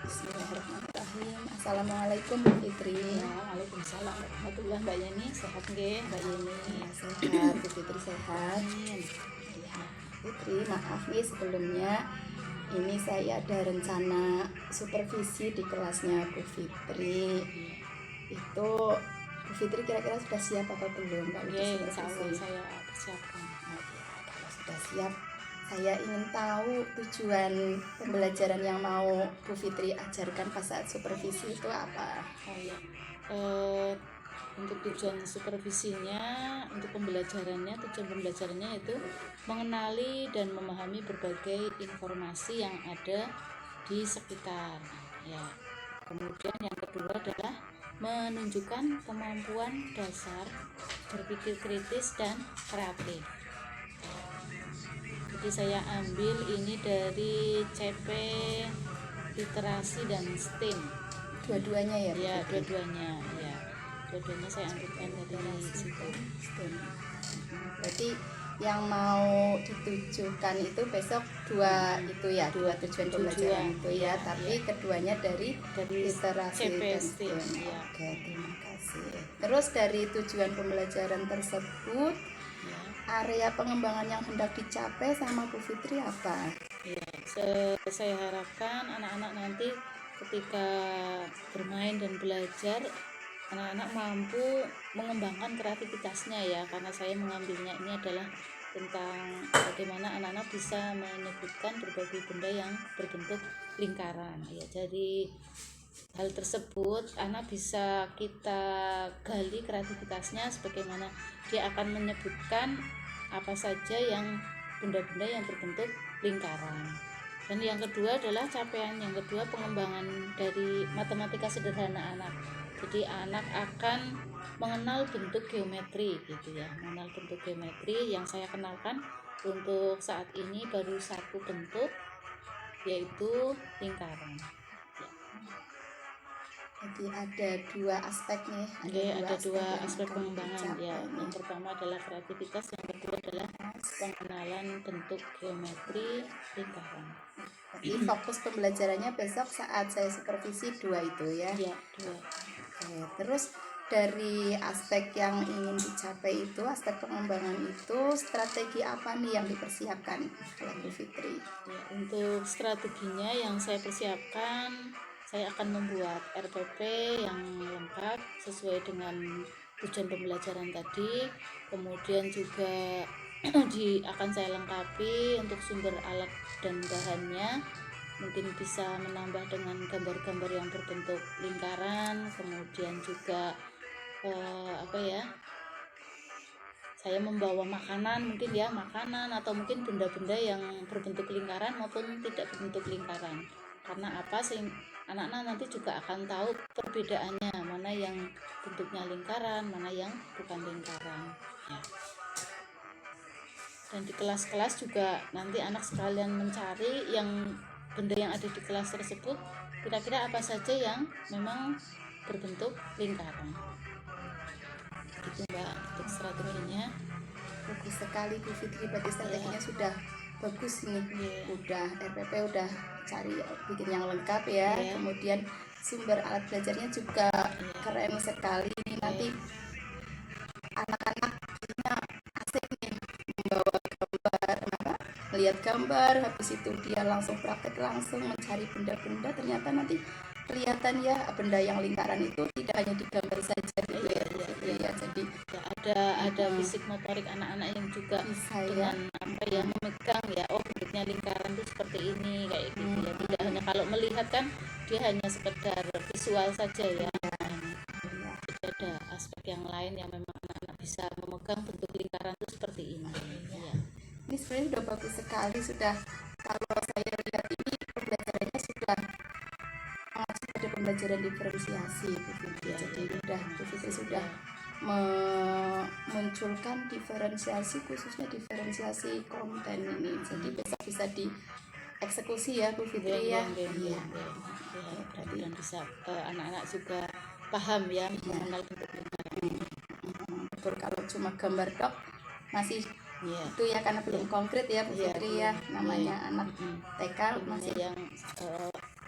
Bismillahirrahmanirrahim. Assalamualaikum Bu Fitri. Waalaikumsalam warahmatullahi. Mbak Yeni sehat nggih? Mbak Yeni Sehat, Bu Fitri sehat. Ya, Fitri, maaf nih sebelumnya. Ini saya ada rencana supervisi di kelasnya Bu Fitri. Itu Bu Fitri kira-kira sudah siap atau belum Pak? Insya Allah saya persiapkan. Nah, ya, kalau sudah siap, saya ingin tahu tujuan pembelajaran yang mau Bu Fitri ajarkan pas saat supervisi itu apa? Untuk tujuan supervisinya, untuk pembelajarannya, tujuan pembelajarannya itu mengenali dan memahami berbagai informasi yang ada di sekitar. Ya. Kemudian yang kedua adalah menunjukkan kemampuan dasar berpikir kritis dan kreatif. Jadi saya ambil ini dari CP Literasi dan STEM. Dua-duanya ya? Ya, dua-duanya. Ya, dua-duanya saya ambilkan dari situ. STEM. Berarti yang mau ditujukan itu besok dua itu ya, dua tujuan pembelajaran itu ya, tapi keduanya dari literasi CP dan STEM. Ya. Oke, terima kasih. Terus dari tujuan pembelajaran tersebut, area pengembangan yang hendak dicapai sama Bu Fitri apa? Ya, saya harapkan anak-anak nanti ketika bermain dan belajar, anak-anak mampu mengembangkan kreativitasnya ya, karena saya mengambilnya ini adalah tentang bagaimana anak-anak bisa menyebutkan berbagai benda yang berbentuk lingkaran ya. Jadi hal tersebut anak bisa kita gali kreativitasnya sebagaimana dia akan menyebutkan apa saja yang benda-benda yang berbentuk lingkaran. Dan yang kedua adalah capaian yang kedua, pengembangan dari matematika sederhana anak. Jadi anak akan mengenal bentuk geometri gitu ya, mengenal bentuk geometri. Yang saya kenalkan untuk saat ini baru satu bentuk, yaitu lingkaran. Jadi ada dua aspek nih. Ada dua aspek pengembangan ya. Yang pertama adalah kreativitas, yang kedua adalah pengenalan bentuk geometri lingkaran. Jadi fokus pembelajarannya besok saat saya supervisi dua itu ya. Iya, dua. Oke, terus dari aspek yang ingin dicapai itu, aspek pengembangan itu, strategi apa nih yang dipersiapkan oleh Bu Fitri? Ya, untuk strateginya yang saya persiapkan, saya akan membuat RPP yang lengkap sesuai dengan tujuan pembelajaran tadi. Kemudian juga akan saya lengkapi untuk sumber alat dan bahannya. Mungkin bisa menambah dengan gambar-gambar yang berbentuk lingkaran. Kemudian juga saya membawa makanan, mungkin ya makanan atau mungkin benda-benda yang berbentuk lingkaran maupun tidak berbentuk lingkaran. Karena apa? Anak-anak nanti juga akan tahu perbedaannya, mana yang bentuknya lingkaran, mana yang bukan lingkaran ya. Dan di kelas-kelas juga nanti anak sekalian mencari yang benda yang ada di kelas tersebut, kira-kira apa saja yang memang berbentuk lingkaran. Gitu Mbak, untuk strateginya. Bagus sekali Bu Fitri, berarti strateginya sudah bagus nih. Udah RPP udah cari bikin yang lengkap ya. Kemudian sumber alat belajarnya juga keren sekali. Nanti anak-anak asik nih membawa gambar, melihat gambar, habis itu dia langsung praktek, langsung mencari benda-benda, ternyata nanti kelihatan ya benda yang lingkaran itu tidak hanya digambar saja gitu ya. Jadi ada fisik motorik anak-anak yang juga bisa dengan memegang ya, bentuknya lingkaran itu seperti ini kayak gitu ya, tidak hanya Kalau melihat kan dia hanya sekedar visual saja ya. Ada aspek yang lain yang memang anak-anak bisa memegang bentuk lingkaran itu seperti ini. Ini sebenarnya sudah bagus sekali, sudah kalau saya lihat ini pembelajarannya sudah masuk pada pembelajaran diferensiasi Bu Fitri. Jadi Bu Fitri sudah memunculkan diferensiasi, khususnya diferensiasi konten ini. Jadi besok bisa dieksekusi ya Bu Fitri ya. Dan bisa anak-anak juga paham ya mengenal bentuk lingkaran. Betul, kalau cuma gambar dok masih itu ya karena belum konkret ya Bu Fitri ya. Namanya anak TK masih yang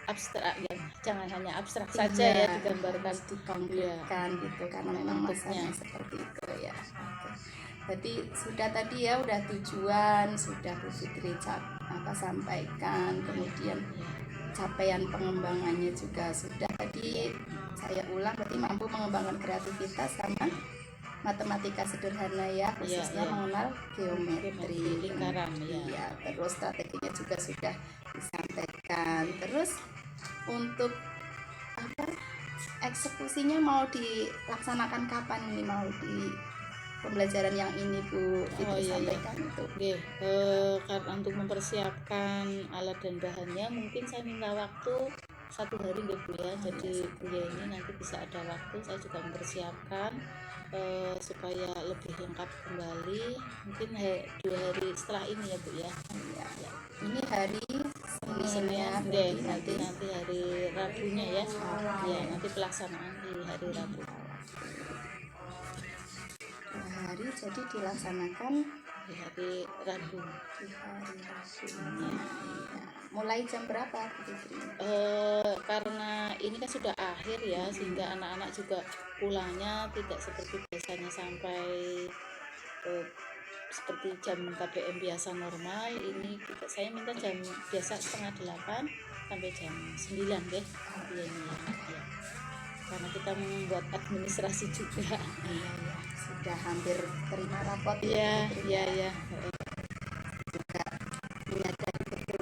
abstrak ya, jangan hanya abstrak saja ya digambarkan, dikonkretkan gitu karena memang masanya seperti itu ya. Jadi sudah tadi ya, udah tujuan sudah Bu Fitri sampaikan, kemudian capaian pengembangannya juga sudah tadi saya ulang, berarti mampu mengembangkan kreativitas sama matematika sederhana ya, khususnya mengenal geometri lingkaran ya. Terus strateginya juga sudah disampaikan. Terus untuk eksekusinya mau dilaksanakan kapan ini, mau di pembelajaran yang ini Bu Fitri sampaikan itu? Karena untuk mempersiapkan alat dan bahannya mungkin saya minta waktu 1 hari deh Bu ya. Jadi Bu ya ini nanti bisa ada waktu saya juga mempersiapkan supaya lebih lengkap kembali, mungkin 2 hari setelah ini ya Bu ya. Ini hari Senin ya, nanti hari Rabunya ya. Ya, nanti pelaksanaan di hari Rabu. 2 hari jadi dilaksanakan di hari Rabu. Mulai jam berapa Bu Fitri? Karena ini kan sudah akhir ya, sehingga anak-anak juga pulangnya tidak seperti biasanya sampai seperti jam KBM biasa normal. Ini saya minta jam biasa 7:30 sampai jam 9 deh ini ya. Karena kita membuat administrasi juga. Sudah hampir terima rapot ya. Juga menyadari betul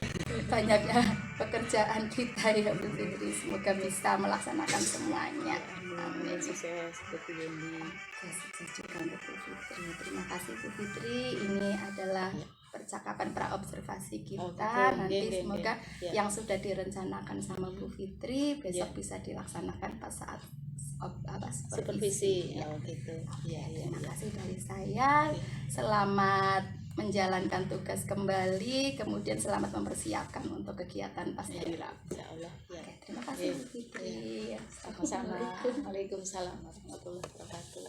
itu banyaknya pekerjaan kita ya Bu Fitri. Semoga bisa melaksanakan semuanya. Amin. Sukses seperti ini. Sukses juga untuk Bu Fitri. Terima kasih Bu Fitri. Ini adalah percakapan praobservasi kita. Nanti semoga yang sudah direncanakan sama Bu Fitri besok bisa dilaksanakan pas saat supervisi. Terima kasih dari saya. Selamat menjalankan tugas kembali, kemudian selamat mempersiapkan untuk kegiatan pas hari Rabu. Insyaallah. Terima kasih Bu Fitri. Sama-sama. Waalaikumsalam warahmatullahi wabarakatuh.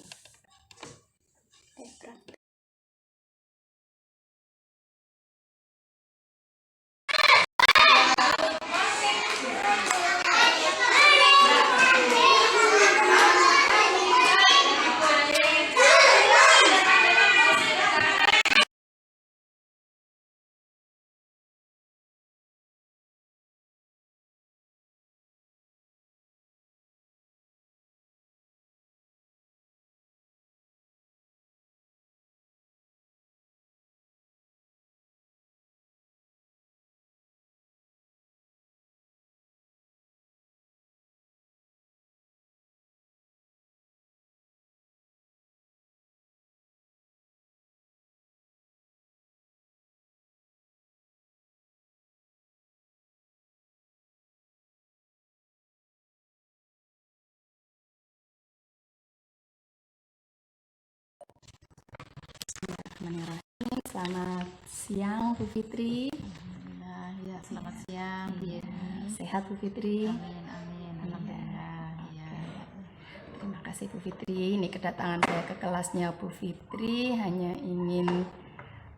Selamat siang Bu Fitri. Ya, selamat siang. Sehat Bu Fitri? Amin. Alhamdulillah. Terima kasih Bu Fitri. Ini kedatangan saya ke kelasnya Bu Fitri hanya ingin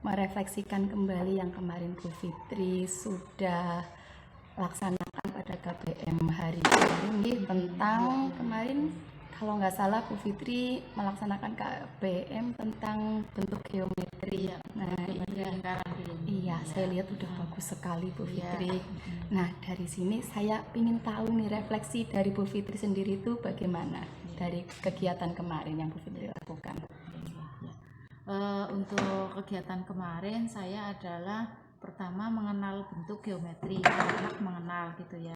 merefleksikan kembali yang kemarin Bu Fitri sudah laksanakan pada KBM hari ini tentang kemarin kalau nggak salah Bu Fitri melaksanakan KBM tentang bentuk geometri. Iya, saya lihat udah bagus sekali Bu Fitri. Nah, dari sini saya ingin tahu nih refleksi dari Bu Fitri sendiri itu bagaimana dari kegiatan kemarin yang Bu Fitri lakukan. Untuk kegiatan kemarin saya adalah pertama mengenal bentuk geometri, anak-anak mengenal gitu ya,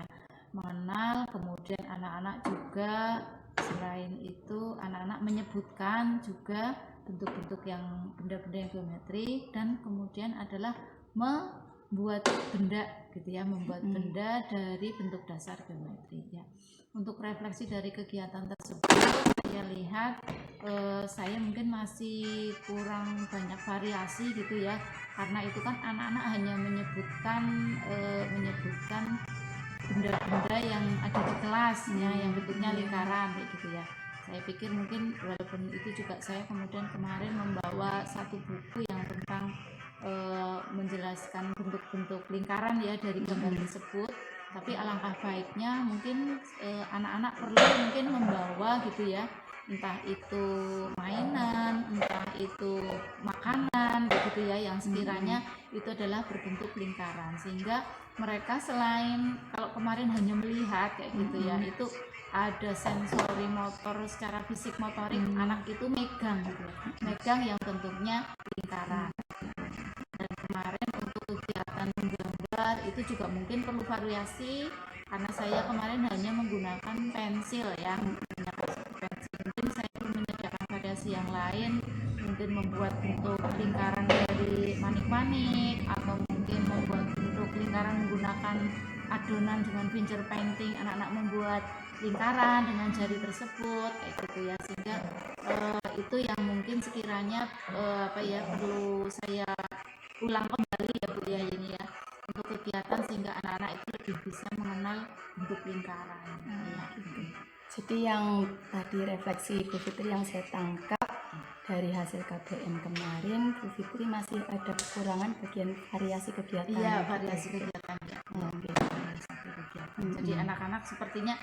mengenal, kemudian anak-anak juga selain itu anak-anak menyebutkan juga bentuk-bentuk yang benda-benda yang geometri, dan kemudian adalah membuat benda gitu ya, membuat benda dari bentuk dasar geometri ya. Untuk refleksi dari kegiatan tersebut saya lihat saya mungkin masih kurang banyak variasi gitu ya, karena itu kan anak-anak hanya menyebutkan benda-benda yang ada di kelas ya, yang bentuknya lingkaran kayak gitu ya. Saya pikir mungkin walaupun itu juga saya kemudian kemarin membawa satu buku yang tentang menjelaskan bentuk-bentuk lingkaran ya dari gambar tersebut, tapi alangkah baiknya mungkin anak-anak perlu mungkin membawa gitu ya, entah itu mainan, entah itu makanan gitu ya, yang sekiranya itu adalah berbentuk lingkaran, sehingga mereka selain kalau kemarin hanya melihat kayak gitu ya, itu ada sensori motor secara fisik motorik, anak itu megang gitu ya, megang yang bentuknya lingkaran. Dan kemarin untuk kegiatan menggambar itu juga mungkin perlu variasi, karena saya kemarin hanya menggunakan pensil ya, menggunakan pensil. Mungkin saya perlu menyediakan variasi yang lain, mungkin membuat bentuk lingkaran dari manik-manik, atau mungkin membuat bentuk lingkaran menggunakan adonan dengan finger painting, anak-anak membuat lingkaran dengan jari tersebut kayak gitu ya, sehingga itu yang mungkin sekiranya perlu saya ulang kembali ya Bu ya, ini ya, untuk kegiatan sehingga anak-anak itu lebih bisa mengenal bentuk lingkaran ya, gitu. Jadi yang tadi refleksi Bu Fitri yang saya tangkap dari hasil KBM kemarin, Bu Fitri masih ada kekurangan bagian variasi kegiatan. Iya, variasi kegiatan ya. Jadi anak-anak sepertinya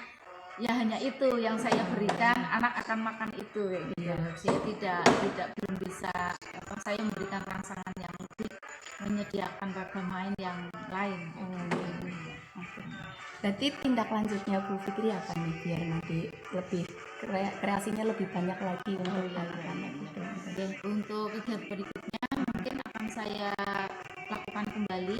ya hanya itu yang saya berikan, anak akan makan itu gitu. Saya tidak belum bisa saya memberikan rangsangan yang lebih, menyediakan ragam main yang lain. Berarti tindak lanjutnya Bu Fitri apa nih biar nanti lebih kreasinya lebih banyak lagi untuk anak-anak gitu. Untuk kegiatan berikutnya mungkin akan saya lakukan kembali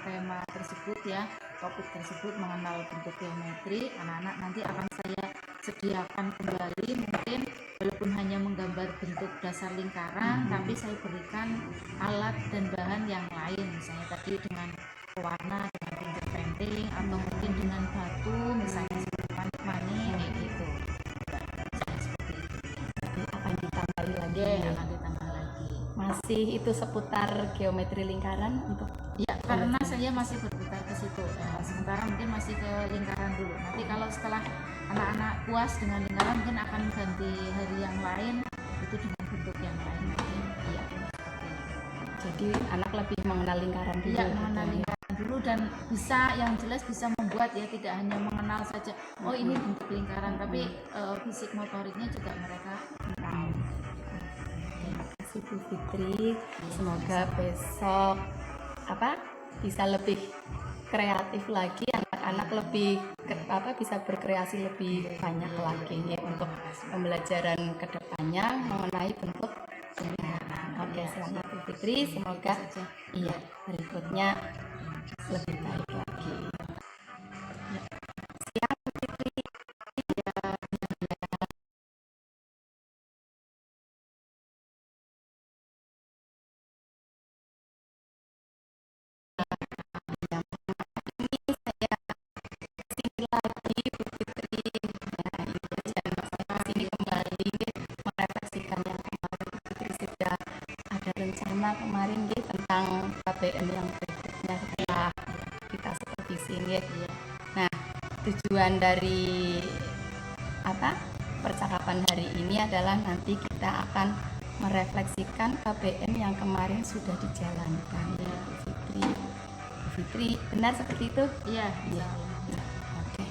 tema tersebut ya, topik tersebut mengenal bentuk geometri. Anak-anak nanti akan saya sediakan kembali, mungkin walaupun hanya menggambar bentuk dasar lingkaran, tapi saya berikan alat dan bahan yang lain, misalnya tadi dengan pewarna, dengan finger painting, atau mungkin dengan batu misalnya seperti manik-manik gitu. Akan ditambahi lagi. Akan ditambah lagi. Masih itu seputar geometri lingkaran untuk ya, karena saya masih berputar ke situ. Sementara mungkin masih ke lingkaran dulu. Nanti kalau setelah anak-anak puas dengan lingkaran, mungkin akan ganti hari yang lain itu dengan bentuk yang lain. Iya. Jadi anak lebih mengenal lingkaran dulu. Iya, mengenal lingkaran dulu, dan bisa yang jelas bisa membuat ya, tidak hanya mengenal saja. Oh ini bentuk lingkaran, tapi fisik motoriknya juga mereka tahu. Bu Fitri, semoga besok bisa lebih kreatif lagi, anak-anak lebih bisa berkreasi lebih banyak lagi ya, untuk pembelajaran kedepannya mengenai bentuk lingkaran. Oke, selamat Bu Fitri, semoga berikutnya lebih baik lagi. Siap Bu Fitri. Rencana kemarin tentang KBM yang berikutnya setelah kita supervisi ya. Nah, tujuan dari percakapan hari ini adalah nanti kita akan merefleksikan KBM yang kemarin sudah dijalankan ya Bu Fitri. Benar seperti itu? Iya. Oke.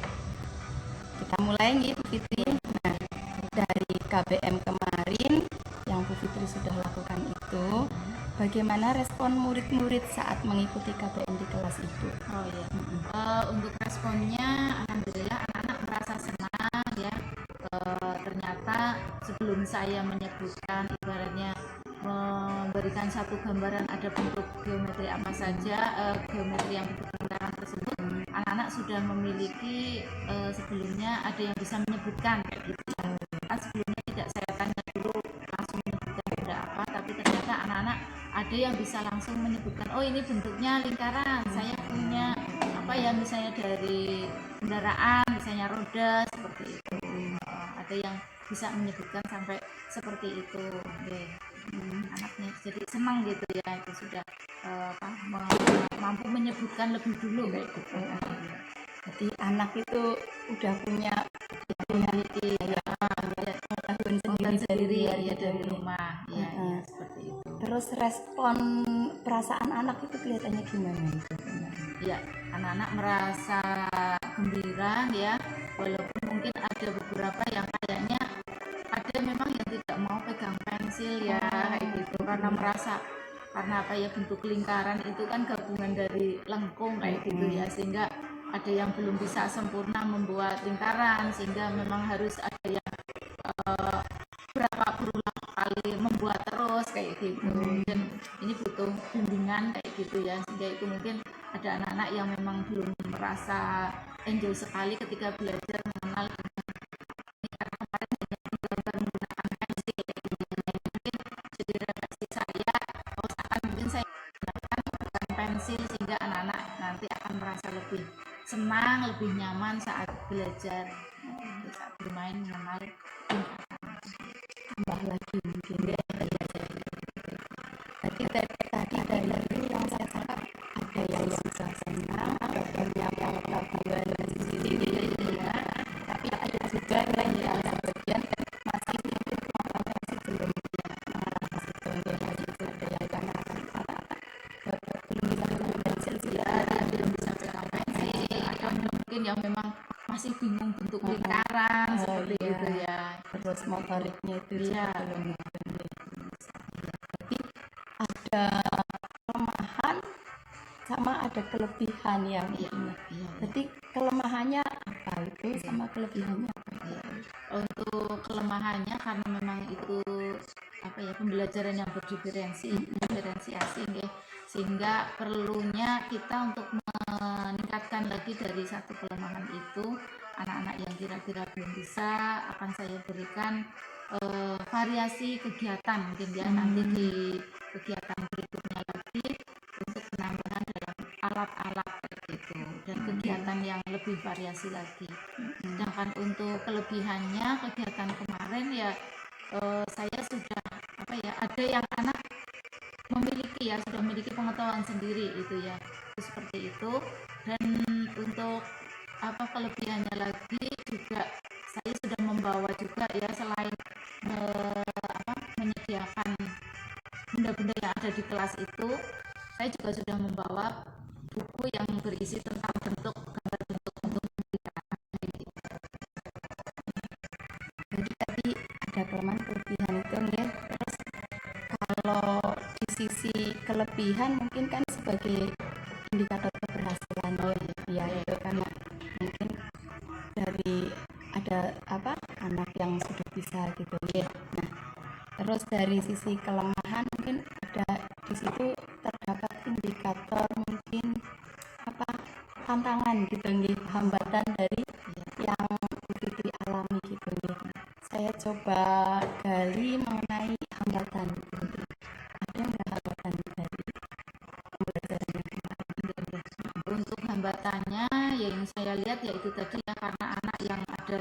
Kita mulai nih Bu Fitri. Nah, dari KBM kemarin yang Bu Fitri sudah lakukan itu, bagaimana respon murid-murid saat mengikuti KBM di kelas itu? Untuk responnya, alhamdulillah anak-anak merasa senang ya. Ternyata sebelum saya menyebutkan, ibaratnya memberikan dengan satu gambaran ada bentuk geometri apa saja, geometri yang bentuk lingkaran tersebut, anak-anak sudah memiliki sebelumnya ada yang bisa menyebutkan kayak gitu ya. Kan sebelumnya tidak saya tanya dulu langsung menyebutkan benda apa, tapi ternyata anak-anak ada yang bisa langsung menyebutkan, oh ini bentuknya lingkaran, saya punya apa ya, misalnya dari kendaraan, misalnya roda seperti itu. Ada yang bisa menyebutkan sampai seperti itu. Anaknya jadi senang gitu ya, itu sudah mampu menyebutkan lebih dulu kayak gitu. Jadi anak itu udah punya memiliki pengetahuan sendiri ya dari rumah ya, seperti itu. Terus respon perasaan anak itu kelihatannya gimana itu? Ya, anak-anak merasa gembira ya, walaupun mungkin ada beberapa yang kayaknya ada memang yang tidak mau pegang pensil ya, kayak gitu, karena merasa karena apa ya, bentuk lingkaran itu kan gabungan dari lengkung kayak gitu ya, sehingga ada yang belum bisa sempurna membuat lingkaran, sehingga memang harus ada yang berulang kali membuat terus kayak gitu. Dan ini butuh bimbingan kayak gitu ya, sehingga itu mungkin ada anak-anak yang memang belum merasa enjoy sekali ketika belajar mengenal ini, karena kemarin belajar menggunakan pensil kayak gitu. Mungkin jadi refleksi saya, akan mungkin saya menggunakan pensil sehingga anak-anak nanti akan merasa lebih senang, lebih nyaman saat belajar, saat bermain mengenal tambah lagi mungkin ya. Jadi dari yang saya tangkap ada yang sudah senang, ada yang pengetahuan sendiri ya, tapi ada juga yang sebagian masih belum ada yang karena belum bisa pegang pensil ya, belum bisa pegang pensil, atau mungkin yang memang masih bingung bentuk lingkaran seperti itu ya. Terus motoriknya itu ya. belum. Jadi ada kelemahan sama ada kelebihan yang Jadi kelemahannya apa itu sama kelebihannya apa? Untuk kelemahannya karena memang itu apa ya, pembelajaran yang berdiferensiasi ya, sehingga perlunya kita untuk meningkatkan lagi dari satu kelemahan itu. Anak-anak yang kira-kira belum bisa akan saya berikan variasi kegiatan mungkin ya, nanti di kegiatan berikutnya lagi untuk penambahan dalam alat-alat gitu, dan kegiatan yang lebih variasi lagi. Sedangkan untuk kelebihannya, kegiatan kemarin ya saya sudah apa ya, ada yang anak sudah memiliki pengetahuan sendiri itu ya, itu seperti itu. Dan untuk apa kelebihannya lagi juga, saya sudah membawa juga ya, selain menyediakan benda-benda yang ada di kelas itu, saya juga sudah membawa buku yang berisi tentang gambar bentuk Jadi tadi ada kelemahan kelebihan itu ya. Terus kalau di sisi kelebihan mungkin kan sebagai indikator keberhasilan ya itu kan mungkin dari ada anak yang sudah bisa gitu ya. Nah, terus dari sisi kelemahan mungkin ada di situ terdapat indikator mungkin tantangan gitu nih, hambatan dari yang Fitri alami gitu nih. Saya coba gali mengenai hambatan gitu. Ada nggak hambatan dari pembelajaran yang kemarin? Untuk hambatannya yang saya lihat yaitu tadi ya, karena anak yang ada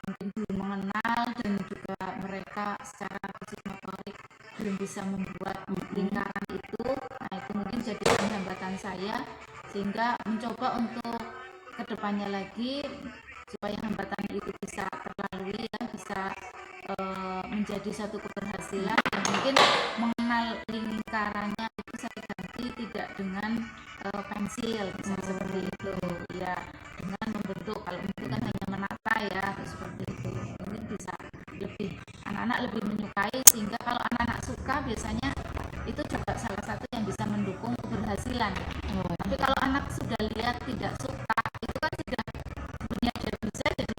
mungkin belum mengenal dan juga mereka secara fisik motorik belum bisa membuat lingkaran itu. Nah, itu mungkin jadi hambatan saya, sehingga mencoba untuk kedepannya lagi supaya hambatan itu bisa terlalui ya, bisa menjadi satu keberhasilan. Dan mungkin mengenal lingkarannya itu saya ganti tidak dengan pensil misalnya seperti itu ya, dengan membentuk, kalau itu kan hanya menata ya seperti itu, mungkin bisa lebih anak-anak lebih menyukai, sehingga kalau anak-anak suka biasanya itu juga salah satu yang bisa mendukung keberhasilan. Tapi kalau anak sudah lihat tidak suka, itu kan sudah sebenarnya dia bisa jadi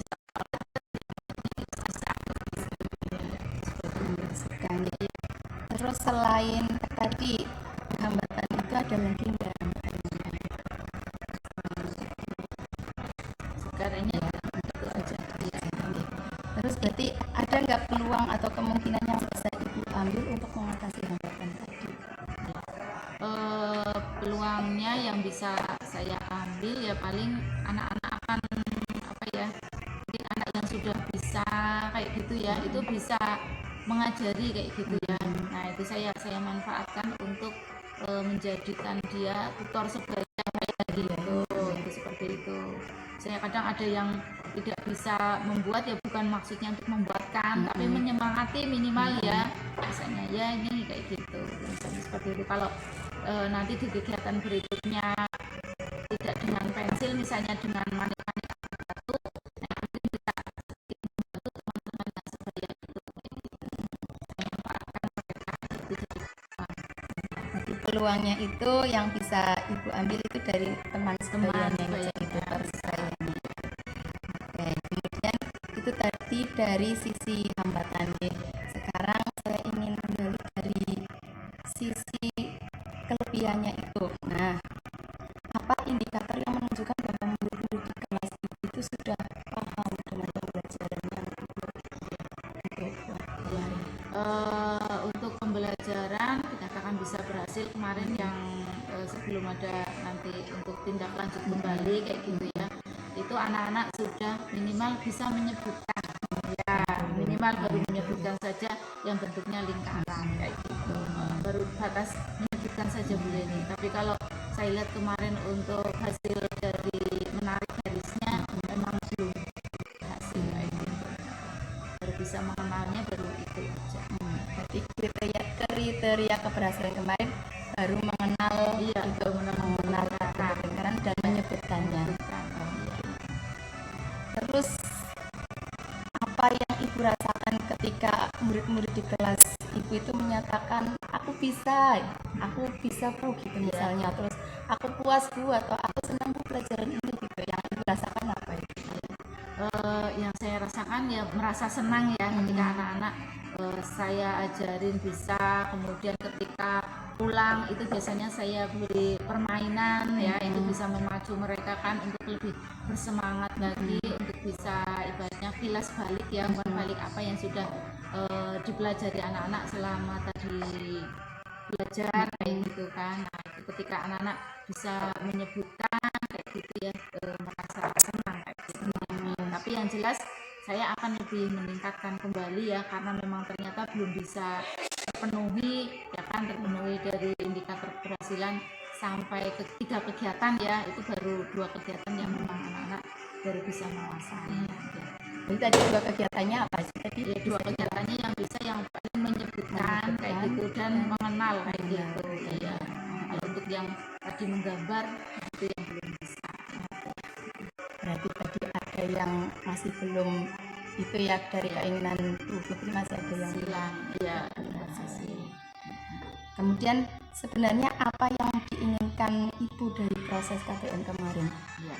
Terus selain tadi hambatan itu ada lagi enggak? Sekarang ini itu aja. Ya, terus berarti ada nggak peluang atau kemungkinan yang bisa Ibu ambil untuk mengatasi hambatan tadi? Peluangnya yang bisa saya ambil ya paling anak-anak akan apa ya, mungkin anak yang sudah bisa kayak gitu ya, itu bisa mengajari kayak gitu ya. Nah itu saya manfaatkan untuk menjadikan dia tutor sebaya kayak gitu, itu seperti itu. Saya kadang ada yang tidak bisa membuat ya, bukan maksudnya untuk membuatkan, tapi menyemangati minimal ya, misalnya ya ini kayak gitu, misalnya seperti itu. Kalau nanti di kegiatan berikutnya tidak dengan pensil, misalnya dengan manik-manik batu, nah itu bisa membantu teman-teman yang sebaya itu, memanfaatkan mereka itu. Jadi peluangnya itu yang bisa Ibu ambil itu dari teman sebayanya sebaya. itu tutor sebayanya. Oke, kemudian itu tadi dari sisi hambatan ya. Sekarang saya ingin menggali dari sisi kelebihannya itu. Nah, apa indikator yang menunjukkan bahwa murid-murid di kelas itu sudah paham dengan pembelajaran yang itu? Untuk pembelajaran dikatakan bisa berhasil kemarin yang sebelum ada nanti untuk tindak lanjut kembali kayak gitu ya, itu anak-anak sudah minimal bisa menyebutkan ya, minimal baru menyebutkan saja yang bentuknya lingkaran kayak gitu, baru batas menyebutkan saja boleh nih. Tapi kalau saya lihat kemarin untuk hasil dari menarik garisnya memang belum berhasil kayak gitu, baru bisa mengenalnya baru itu aja. Berarti kriteria keberhasilan kemarin baru mengenal, Iya, itu mengenal kata lingkaran dan menyebutkannya. Terus apa yang Ibu rasakan ketika murid-murid di kelas Ibu itu menyatakan aku bisa Bu gitu misalnya, terus aku puas Bu atau aku senang Bu pelajaran ini gitu, yang Ibu rasakan apa itu? Yang saya rasakan ya merasa senang ya ketika anak-anak saya ajarin bisa, kemudian ketika pulang itu biasanya saya beri permainan ya, itu bisa memacu mereka kan untuk lebih bersemangat lagi, untuk bisa ibaratnya kilas balik ya, balik apa yang sudah dipelajari anak-anak selama tadi belajar kayak gitu kan. Nah itu ketika anak-anak bisa menyebutkan kayak gitu ya, merasa senang kayak gitu. Tapi yang jelas saya akan lebih meningkatkan kembali ya, karena memang ternyata belum bisa terpenuhi ya kan, terpenuhi dari indikator keberhasilan sampai ke 3 kegiatan ya, itu baru 2 kegiatan yang memang anak-anak baru bisa menguasai. Jadi tadi 2 kegiatannya apa sih tadi? Ya, 2 kegiatannya yang bisa yang paling menyebutkan kayak gitu dan mengenal kayak gitu ya. Kalau untuk yang tadi menggambar itu yang belum bisa. Berarti tadi ada yang masih belum itu ya, dari keinginan Bu Fitri masih ada yang hilang ya. Kemudian sebenarnya apa yang diinginkan Ibu dari proses KBM kemarin? Ya.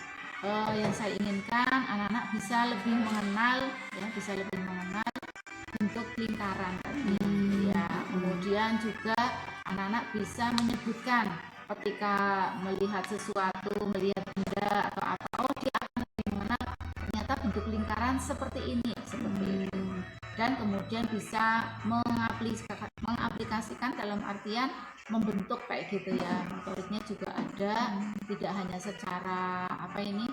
Yang saya inginkan anak-anak bisa lebih mengenal ya, bisa lebih mengenal bentuk lingkaran tadi ya. Kemudian juga anak-anak bisa menyebutkan ketika melihat sesuatu, melihat benda atau apa, oh dia akan lebih mengenal ternyata bentuk lingkaran seperti ini, seperti itu. Dan kemudian bisa mengaplikasikan dalam artian membentuk kayak gitu ya, motoriknya juga ada, tidak hanya secara apa ini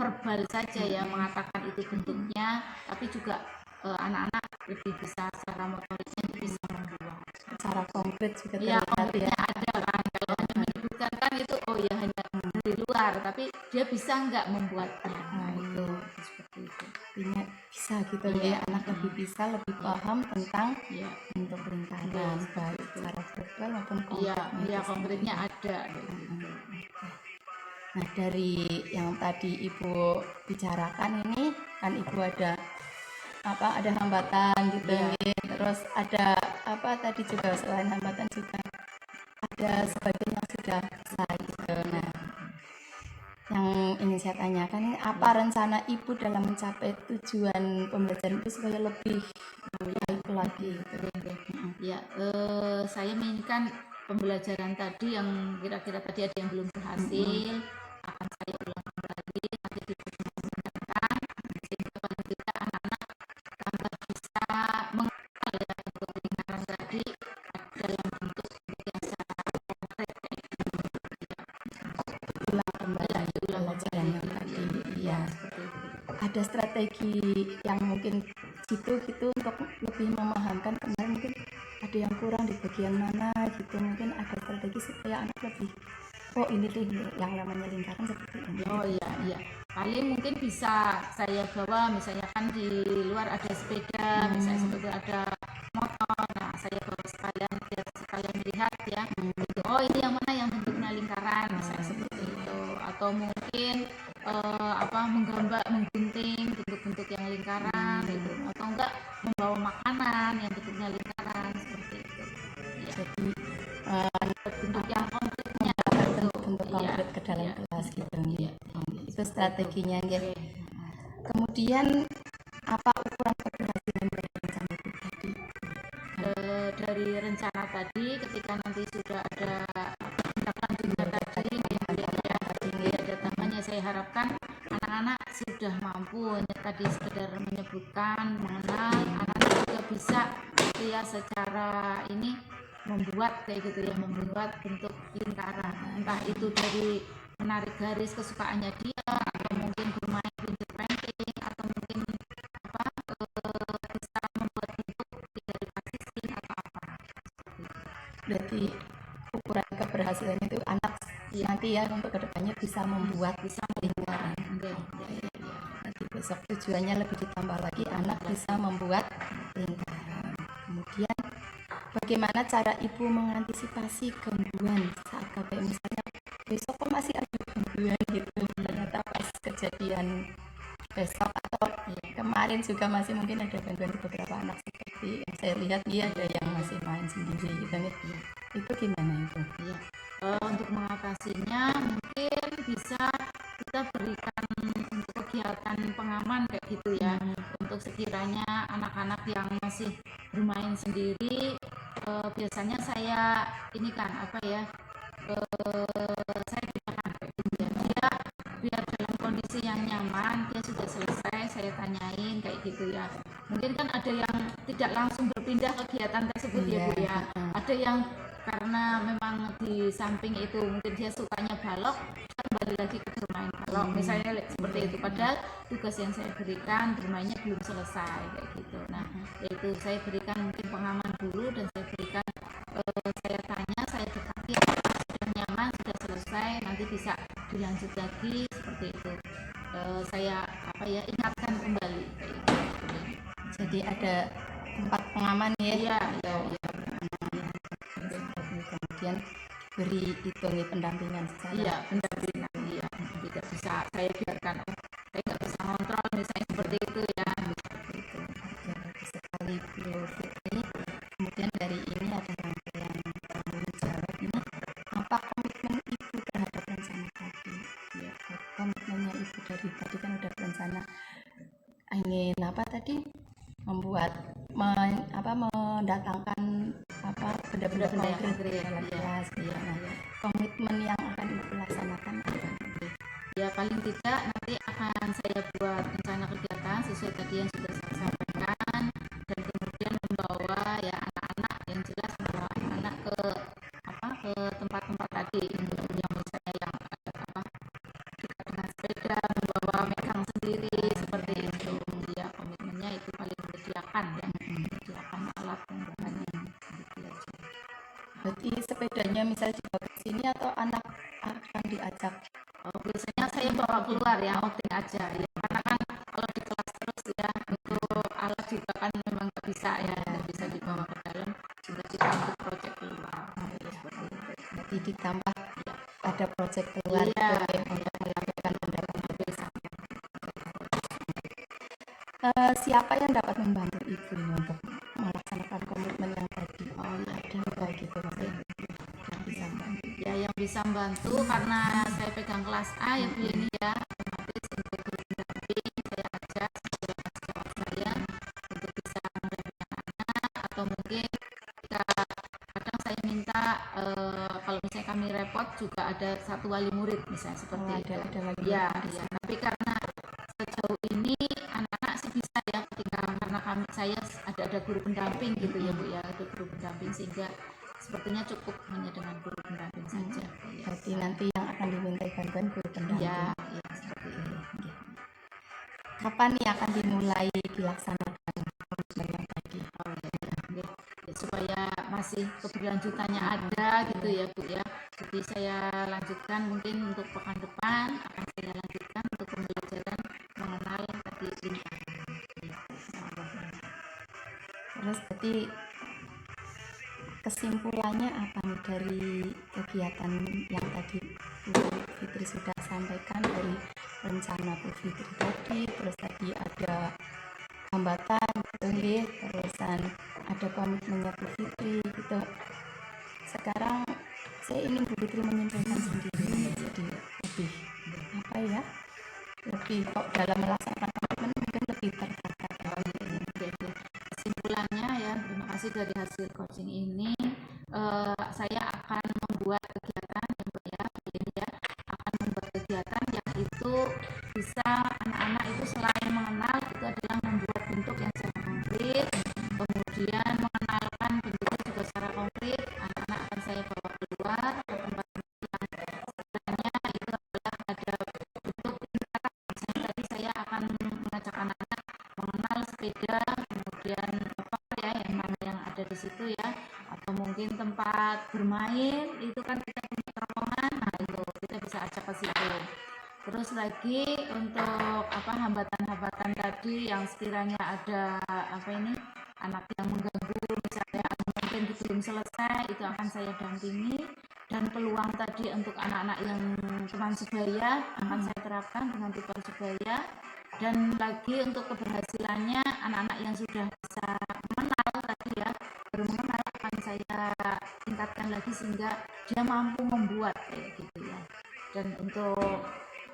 verbal saja ya mengatakan itu bentuknya, tapi juga anak-anak lebih bisa secara motoriknya bisa membuat Secara konkret juga ya, terlihat ya. ada kan. Kalau hanya menyebutkan kan itu oh ya hanya dari luar, tapi dia bisa nggak membuatnya. Nah itu seperti itu. Artinya bisa gitu ya, anak lebih bisa, lebih paham tentang bentuk lingkaran, baik secara verbal maupun konkret. Iya, konkretnya ada. Nah dari yang tadi Ibu bicarakan ini kan Ibu ada hambatan gitu ya. Terus ada apa tadi juga, selain hambatan juga ada sebagian yang sudah bisa gitu. Nah yang ingin saya tanyakan ini, apa rencana Ibu dalam mencapai tujuan pembelajaran itu supaya lebih baik lagi gitu. Ya, saya menginginkan pembelajaran tadi yang kira-kira tadi ada yang belum berhasil akan saya ulang kembali nanti dipertemukan sehingga paling tidak anak-anak tambah bisa mengenal ya untuk lingkaran tadi dalam bentuk yang secara konkret Ulang kembali pelajaran yang tadi. Ya, ada strategi yang mungkin gitu untuk lebih memahamkan kemarin mungkin ada yang kurang di bagian mana gitu, mungkin ada strategi supaya anak lebih ini deh yang namanya lingkaran seperti ini. Oh iya, paling mungkin bisa saya bawa misalnya kan di luar ada sepeda, misalnya seperti ada motor, nah saya bawa sekalian biar sekalian melihat ya, gitu. Oh ini yang mana yang bentuknya lingkaran, misalnya seperti itu, atau mungkin menggambar, menggunting bentuk-bentuk yang lingkaran, gitu, atau enggak membawa makanan yang bentuknya lingkaran seperti itu. Ya. Jadi bentuk yang konkretnya bentuk konkret ke dalam kelas gitu. Itu strateginya gitu. Kemudian apa ukuran keberhasilan dari rencana itu tadi? Dari rencana tadi ketika nanti sudah ada tindak lanjutnya tadi ada tahapannya, saya harapkan anak-anak sudah mampu hanya tadi sekedar menyebutkan mengenal, anak-anak juga bisa ya secara ini membuat kayak gitu ya, membuat bentuk lingkaran, entah itu dari menarik garis kesukaannya dia atau mungkin bermain printed painting atau mungkin bisa membuat bentuk dari pasiskin atau apa. Berarti ukuran keberhasilan itu anak nanti ya untuk kedepannya bisa membuat lingkaran. Nanti besok tujuannya lebih ditambah lagi, anak bisa membuat lingkaran. Kemudian bagaimana cara Ibu mengantisipasi gangguan saat KPM, misalnya besok kok masih ada gangguan gitu, ternyata pas kejadian besok atau kemarin juga masih mungkin ada gangguan di beberapa anak seperti yang saya lihat dia ada yang masih main sendiri gitu nih. Itu gimana itu? Ya. Untuk mengatasinya mungkin bisa kita berikan untuk kegiatan pengaman kayak gitu ya, untuk sekiranya anak-anak yang masih bermain sendiri, biasanya saya ini kan saya gunakan kayak gitu ya, dia biar dalam kondisi yang nyaman, dia sudah selesai saya tanyain kayak gitu ya. Mungkin kan ada yang tidak langsung berpindah kegiatan tersebut ya Bu ya, ada yang karena memang di samping itu mungkin dia sukanya balok, kembali lagi ke bermain balok misalnya seperti itu, padahal tugas yang saya berikan bermainnya belum selesai kayak gitu. Nah yaitu saya berikan mungkin pengaman dulu dan saya berikan saya tanya, saya dekati sudah nyaman, sudah selesai, nanti bisa dilanjut lagi seperti itu. Saya ingatkan kembali kayak gitu. Jadi ada tempat pengaman ya. Iya. Kemudian beri itu nih pendampingan secara pendampingan tidak bisa saya biarkan saya nggak bisa kontrol misalnya seperti itu ya, seperti itu. Bagus sekali Bu Fitri. Kemudian dari ini ada yang tanggung jawab ini, apa komitmen Ibu terhadap rencana tadi? Ya, komitmennya Ibu dari tadi kan udah berencana ingin membuat mendatangkan benda-benda konkret dalam kelas. Komitmen yang akan Ibu laksanakan apa? Ya paling tidak nanti akan saya buat rencana kegiatan sesuai tadi yang sudah saya sampaikan, dan kemudian membawa ya anak-anak yang jelas membawa anak ke tempat-tempat tadi yang misalnya yang dekat dengan sepeda, membawa megang sendiri seperti itu ya. Komitmennya itu paling menyediakan alat penggunaannya gitu aja. Berarti sepedanya misalnya dibawa ke sini atau anak akan diajak? Biasanya saya bawa keluar ya, outing aja ya, karena kan kalau di kelas terus ya untuk alat juga kan memang nggak bisa ya, nggak bisa dibawa ke dalam, sudah kita untuk proyek keluar seperti itu. Nanti ditambah ada proyek keluar untuk melakukan pendapatan desa. Siapa yang dapat membantu Ibu untuk melaksanakan komitmen yang tadi? Ada gitu maksudnya yang bisa membantu. Ya yang bisa membantu karena saya pegang kelas A ya Bu ini ya, otomatis untuk guru pendamping saya ajak sejawat saya untuk bisa mendampingi anak, atau mungkin jika kadang saya minta kalau misalnya kami repot juga ada satu wali murid misalnya seperti itu. Ada wali Ya, murid. ya, tapi karena sejauh ini anak-anak sih bisa ya ketika karena saya ada guru pendamping gitu ya Bu ya, ada guru pendamping sehingga sepertinya cukup hanya dengan guru pendamping saja. Ya. Berarti nanti yang akan dimintai bantuan guru pendamping. Ya, ya seperti itu. Kapan nih akan dimulai dilaksanakan komitmen yang tadi? Oh ya, supaya masih keberlanjutannya ada gitu ya Bu ya. Jadi saya lanjutkan mungkin untuk pekan depan akan saya lanjutkan untuk pembelajaran mengenal tadi lingkaran. Terus berarti kesimpulannya apa nih dari kegiatan yang tadi Bu Fitri sudah sampaikan, dari rencana Bu Fitri tadi, terus tadi ada hambatan gitu nggih, terusan ada komitmennya Bu Fitri gitu. Sekarang saya ingin Bu Fitri menyimpulkan sendiri, jadi lebih apa ya, lebih kok dalam melaksanakan komitmen mungkin lebih tertata. Kesimpulannya ya, terima kasih dari hasil coaching ini saya akan membuat kegiatan akan membuat kegiatan yang itu bisa anak-anak itu selain mengenal itu adalah membuat bentuk yang secara konkret, kemudian mengenalkan bentuknya juga secara konkret. Anak-anak akan saya bawa keluar ke tempat yang sebenarnya itu adalah ada bentuk lingkaran. Misalnya tadi saya akan mengajak anak-anak mengenal sepeda, kemudian apa ya yang mana yang ada di situ ya, atau mungkin tempat bermain itu kan kita punya terowongan, nah itu kita bisa ajak ke situ. Terus lagi untuk hambatan-hambatan tadi yang sekiranya ada anak yang mengganggu misalnya mungkin belum selesai, itu akan saya dampingi. Dan peluang tadi untuk anak-anak yang teman sebaya akan saya terapkan dengan tutor sebaya. Dan lagi untuk keberhasilannya anak-anak yang sudah bisa mengenal tadi ya, baru mengenal, akan saya tingkatkan lagi sehingga dia mampu membuat kayak gitu ya. Dan untuk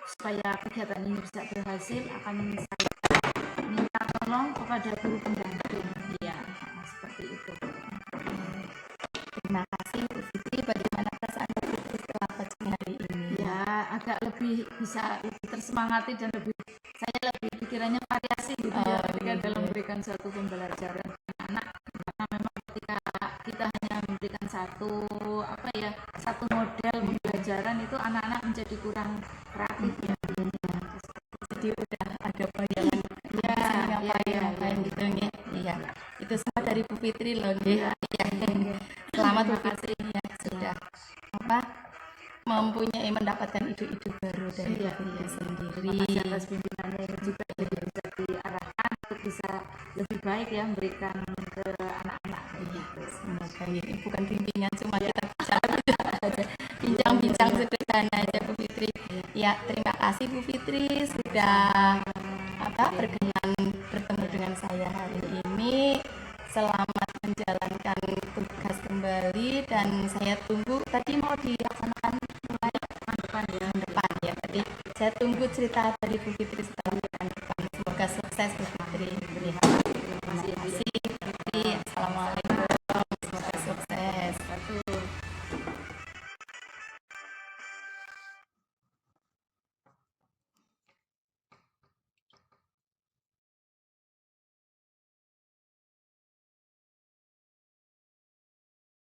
supaya kegiatan ini bisa berhasil akan saya minta tolong kepada guru pendamping ya, seperti itu. Terima kasih Bu Fitri. Bagaimana perasaan Bu Fitri setelah coaching hari ini? Ya, agak lebih tersemangati dan saya lebih pikirannya variasi gitu ya ketika dalam memberikan suatu pembelajaran anak, karena memang ketika kita hanya memberikan satu model pembelajaran itu anak-anak menjadi kurang kreatif ya. Jadi udah ada bayangan ngapain gitu nggih. Iya. Itu semua dari Bu Fitri loh nggih. Selamat Bu Fitri ya sudah mendapatkan ide-ide baru dari Bu Fitri sendiri. Atas bimbingannya ini juga jadi bisa diarahkan untuk bisa lebih baik ya memberikan ke anak-anak gitu. Semoga ini bukan bimbingan, cuma kita bincang-bincang sederhana aja Bu Fitri. Ya, terima kasih Bu Fitri sudah berkenan bertemu dengan saya hari ini. Selamat menjalankan tugas kembali dan saya tunggu, tadi mau dilaksanakan mulai depan ya. Tadi saya tunggu cerita